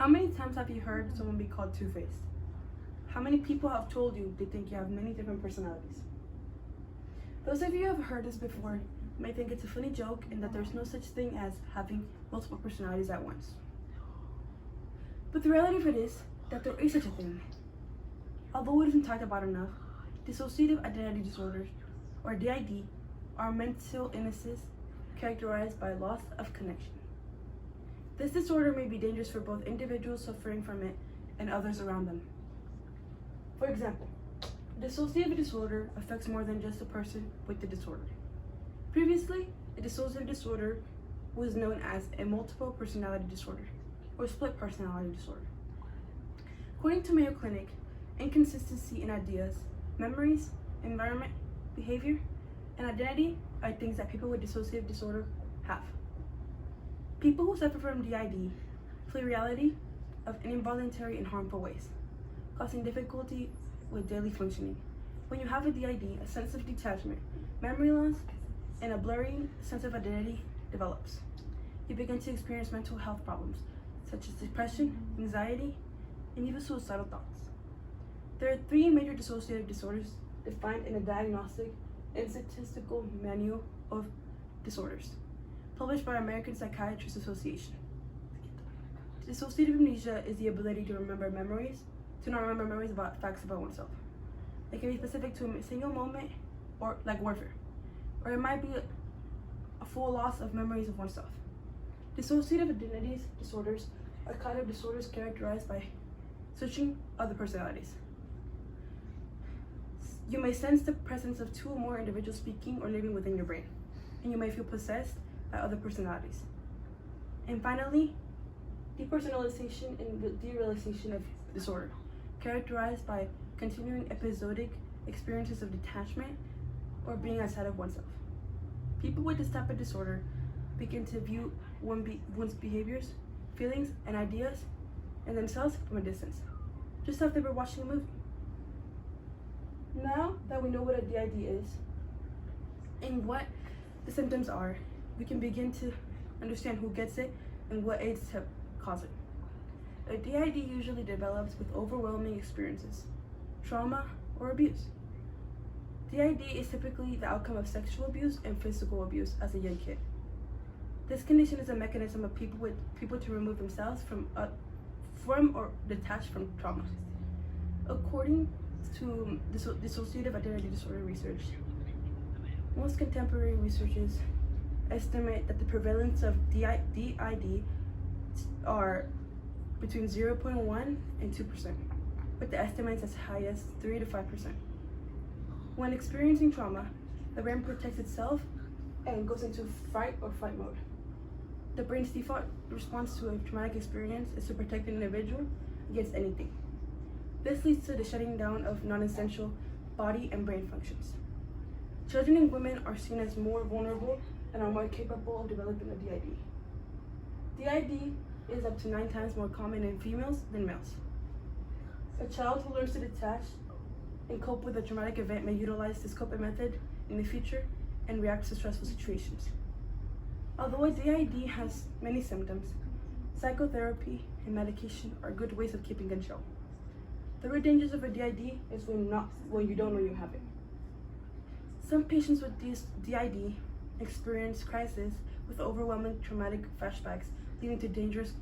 How many times have you heard someone be called two-faced? How many people have told you they think you have many different personalities? Those of you who have heard this before may think it's a funny joke and that there's no such thing as having multiple personalities at once. But the reality of it is that there is such a thing. Although it isn't talked about enough, dissociative identity disorders, or DID, are mental illnesses characterized by loss of connection. This disorder may be dangerous for both individuals suffering from it and others around them. For example, dissociative disorder affects more than just the person with the disorder. Previously, a dissociative disorder was known as a multiple personality disorder or split personality disorder. According to Mayo Clinic, inconsistency in ideas, memories, environment, behavior, and identity are things that people with dissociative disorder have. People who suffer from DID flee reality of involuntary and harmful ways, causing difficulty with daily functioning. When you have a DID, a sense of detachment, memory loss, and a blurry sense of identity develops. You begin to experience mental health problems, such as depression, anxiety, and even suicidal thoughts. There are 3 major dissociative disorders defined in the Diagnostic and Statistical Manual of Disorders, published by American Psychiatrists Association. Dissociative amnesia is the ability to not remember memories about facts about oneself. It can be specific to a single moment, or like warfare, or it might be a full loss of memories of oneself. Dissociative identity disorders are kind of disorders characterized by switching other personalities. You may sense the presence of 2 or more individuals speaking or living within your brain, and you may feel possessed by other personalities. And finally, depersonalization and derealization of disorder, characterized by continuing episodic experiences of detachment or being outside of oneself. People with this type of disorder begin to view one's behaviors, feelings, and ideas and themselves from a distance, just as if they were watching a movie. Now that we know what a DID is and what the symptoms are, we can begin to understand who gets it and what aids to cause it. A DID usually develops with overwhelming experiences, trauma, or abuse. DID is typically the outcome of sexual abuse and physical abuse as a young kid. This condition is a mechanism of people to remove themselves from or detach from trauma. According to dissociative identity disorder research, most contemporary researchers estimate that the prevalence of DID are between 0.1 and 2%, with the estimates as high as 3 to 5%. When experiencing trauma, the brain protects itself and goes into fight or flight mode. The brain's default response to a traumatic experience is to protect an individual against anything. This leads to the shutting down of non-essential body and brain functions. Children and women are seen as more vulnerable and are more capable of developing a DID. DID is up to 9 times more common in females than males. A child who learns to detach and cope with a traumatic event may utilize this coping method in the future and react to stressful situations. Although a DID has many symptoms, psychotherapy and medication are good ways of keeping control. The real dangers of a DID is when you don't know you have it. Some patients with DID experience crisis with overwhelming traumatic flashbacks leading to dangerous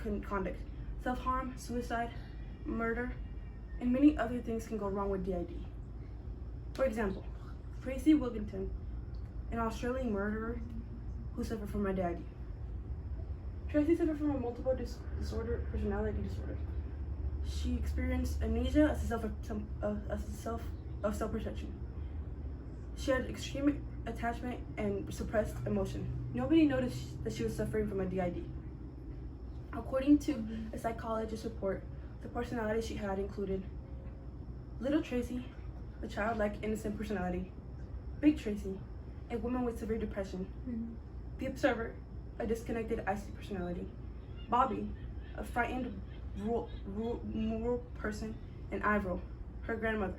conduct. Self-harm, suicide, murder, and many other things can go wrong with DID. For example, Tracy Wilkinson, an Australian murderer who suffered from a DID. Tracy suffered from a multiple personality disorder. She experienced amnesia as a self-perception. She had extreme attachment and suppressed emotion. Nobody noticed that she was suffering from a DID. According to a psychologist's report, the personality she had included Little Tracy, a childlike, innocent personality; Big Tracy, a woman with severe depression; The Observer, a disconnected, icy personality; Bobby, a frightened, rural person; and Ivor, her grandmother.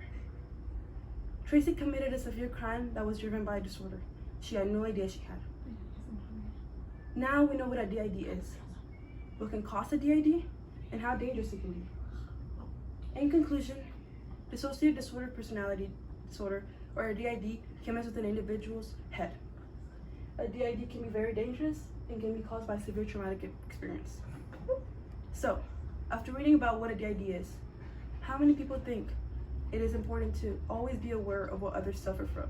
Tracy committed a severe crime that was driven by a disorder she had no idea she had. Now we know what a DID is, what can cause a DID, and how dangerous it can be. In conclusion, dissociative disorder personality disorder, or a DID, can mess with an individual's head. A DID can be very dangerous and can be caused by severe traumatic experience. So, after reading about what a DID is, how many people think it is important to always be aware of what others suffer from?